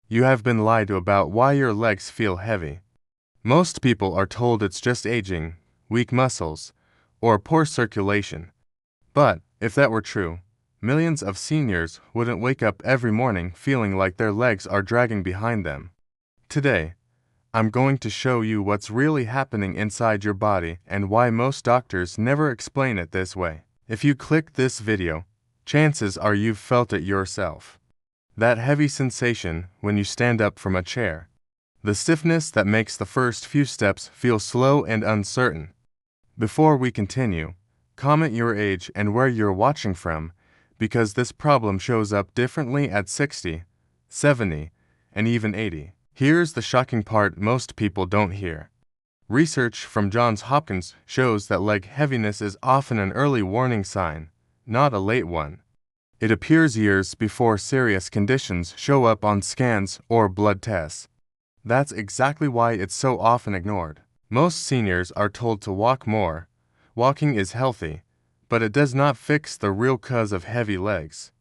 You have been lied to about why your legs feel heavy. Most people are told it's just aging, weak muscles, or poor circulation. But, if that were true, millions of seniors wouldn't wake up every morning feeling like their legs are dragging behind them. Today, I'm going to show you what's really happening inside your body and why most doctors never explain it this way. If you click this video, chances are you've felt it yourself. That heavy sensation when you stand up from a chair. The stiffness that makes the first few steps feel slow and uncertain. Before we continue, comment your age and where you're watching from, because this problem shows up differently at 60, 70, and even 80. Here's the shocking part most people don't hear. Research from Johns Hopkins shows that leg heaviness is often an early warning sign, not a late one. It appears years before serious conditions show up on scans or blood tests. That's exactly why it's so often ignored. Most seniors are told to walk more. Walking is healthy, but it does not fix the real cause of heavy legs.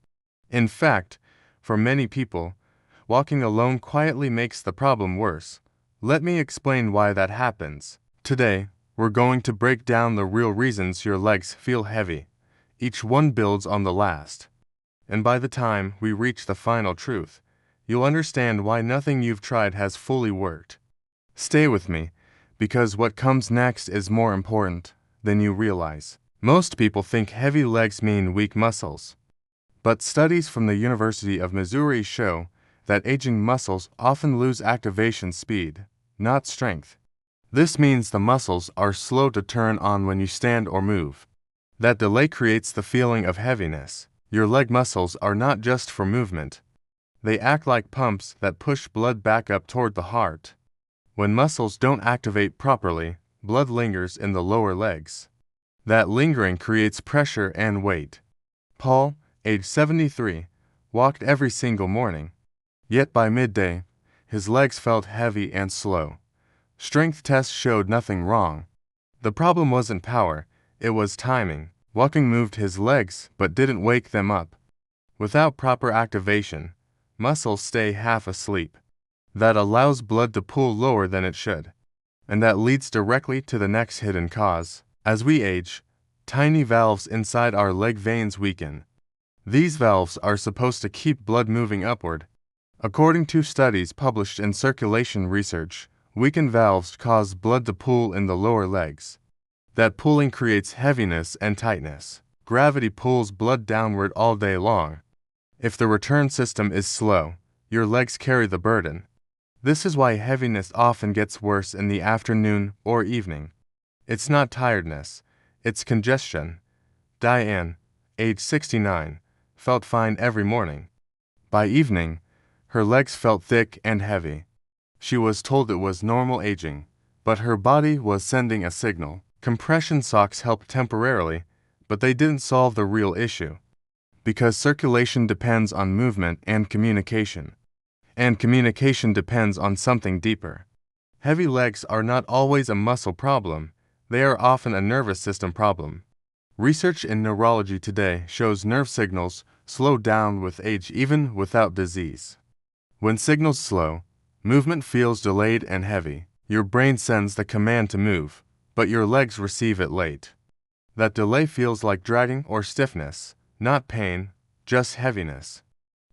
In fact, for many people, walking alone quietly makes the problem worse. Let me explain why that happens. Today, we're going to break down the real reasons your legs feel heavy. Each one builds on the last. And by the time we reach the final truth, you'll understand why nothing you've tried has fully worked. Stay with me, because what comes next is more important than you realize. Most people think heavy legs mean weak muscles. But studies from the University of Missouri show that aging muscles often lose activation speed, not strength. This means the muscles are slow to turn on when you stand or move. That delay creates the feeling of heaviness. Your leg muscles are not just for movement. They act like pumps that push blood back up toward the heart. When muscles don't activate properly, blood lingers in the lower legs. That lingering creates pressure and weight. Paul, age 73, walked every single morning. Yet by midday, his legs felt heavy and slow. Strength tests showed nothing wrong. The problem wasn't power, it was timing. Walking moved his legs but didn't wake them up. Without proper activation, muscles stay half asleep. That allows blood to pool lower than it should. And that leads directly to the next hidden cause. As we age, tiny valves inside our leg veins weaken. These valves are supposed to keep blood moving upward. According to studies published in Circulation Research, weakened valves cause blood to pool in the lower legs. That pooling creates heaviness and tightness. Gravity pulls blood downward all day long. If the return system is slow, your legs carry the burden. This is why heaviness often gets worse in the afternoon or evening. It's not tiredness, it's congestion. Diane, age 69, felt fine every morning. By evening, her legs felt thick and heavy. She was told it was normal aging, but her body was sending a signal. Compression socks helped temporarily, but they didn't solve the real issue. Because circulation depends on movement and communication. And communication depends on something deeper. Heavy legs are not always a muscle problem, they are often a nervous system problem. Research in neurology today shows nerve signals slow down with age even without disease. When signals slow, movement feels delayed and heavy. Your brain sends the command to move, but your legs receive it late. That delay feels like dragging or stiffness, not pain, just heaviness.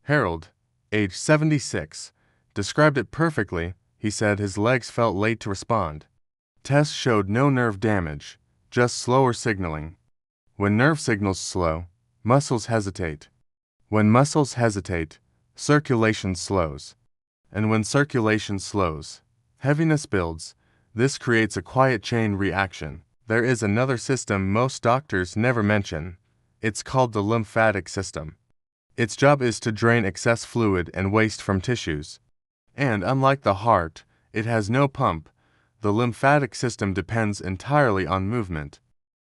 Harold, age 76, described it perfectly. He said his legs felt late to respond. Tests showed no nerve damage, just slower signaling. When nerve signals slow, muscles hesitate. When muscles hesitate, circulation slows. And when circulation slows, heaviness builds. This creates a quiet chain reaction. There is another system most doctors never mention. It's called the lymphatic system. Its job is to drain excess fluid and waste from tissues. And unlike the heart, it has no pump. The lymphatic system depends entirely on movement.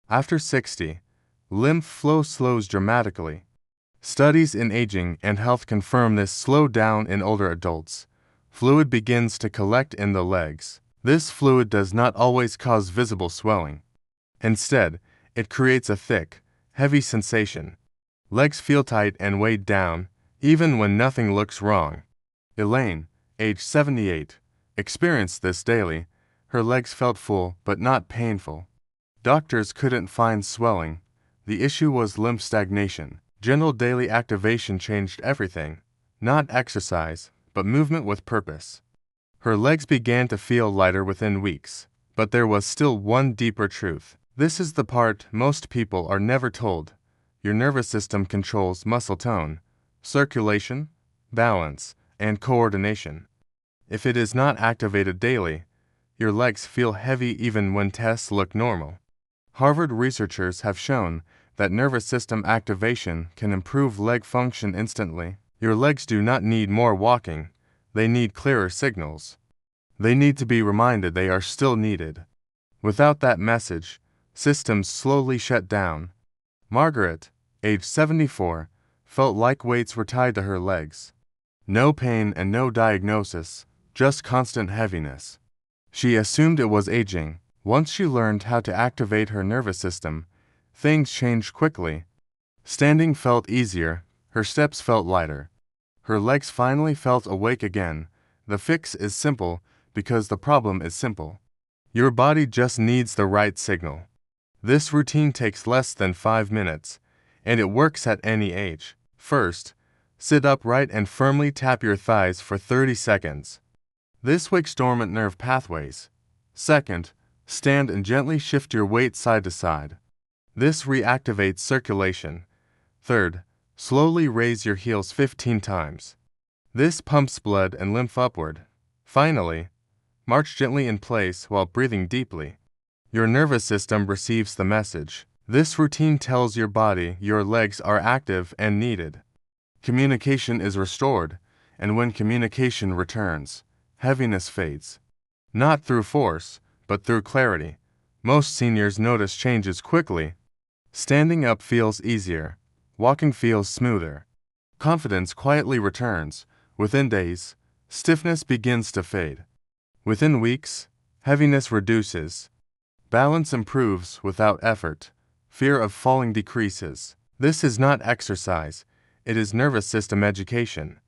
After 60, lymph flow slows dramatically. Studies in aging and health confirm this slowdown in older adults. Fluid begins to collect in the legs. This fluid does not always cause visible swelling. Instead, it creates a thick, heavy sensation. Legs feel tight and weighed down, even when nothing looks wrong. Elaine, age 78, experienced this daily. Her legs felt full but not painful. Doctors couldn't find swelling. The issue was lymph stagnation. Gentle daily activation changed everything. Not exercise, but movement with purpose. Her legs began to feel lighter within weeks. But there was still one deeper truth. This is the part most people are never told. Your nervous system controls muscle tone, circulation, balance, and coordination. If it is not activated daily, your legs feel heavy even when tests look normal. Harvard researchers have shown that nervous system activation can improve leg function instantly. Your legs do not need more walking, they need clearer signals. They need to be reminded they are still needed. Without that message, systems slowly shut down. Margaret, age 74, felt like weights were tied to her legs. No pain and no diagnosis, just constant heaviness. She assumed it was aging. Once she learned how to activate her nervous system, things changed quickly. Standing felt easier, her steps felt lighter. Her legs finally felt awake again. The fix is simple because the problem is simple. Your body just needs the right signal. This routine takes less than 5 minutes, and it works at any age. First, sit upright and firmly tap your thighs for 30 seconds. This wakes dormant nerve pathways. Second, stand and gently shift your weight side to side. This reactivates circulation. Third, slowly raise your heels 15 times. This pumps blood and lymph upward. Finally, march gently in place while breathing deeply. Your nervous system receives the message. This routine tells your body your legs are active and needed. Communication is restored, and when communication returns, heaviness fades. Not through force, but through clarity. Most seniors notice changes quickly. Standing up feels easier. Walking feels smoother. Confidence quietly returns. Within days, stiffness begins to fade. Within weeks, heaviness reduces. Balance improves without effort. Fear of falling decreases. This is not exercise, it is nervous system education.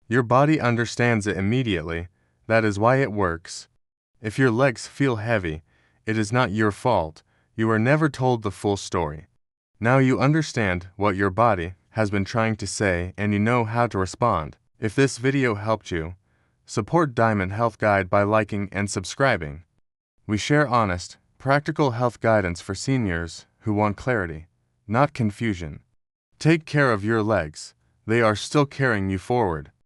Your body understands it immediately. That is why it works. If your legs feel heavy, it is not your fault. You were never told the full story. Now you understand what your body has been trying to say and you know how to respond. If this video helped you, support Diamond Health Guide by liking and subscribing. We share honest, practical health guidance for seniors who want clarity, not confusion. Take care of your legs. They are still carrying you forward.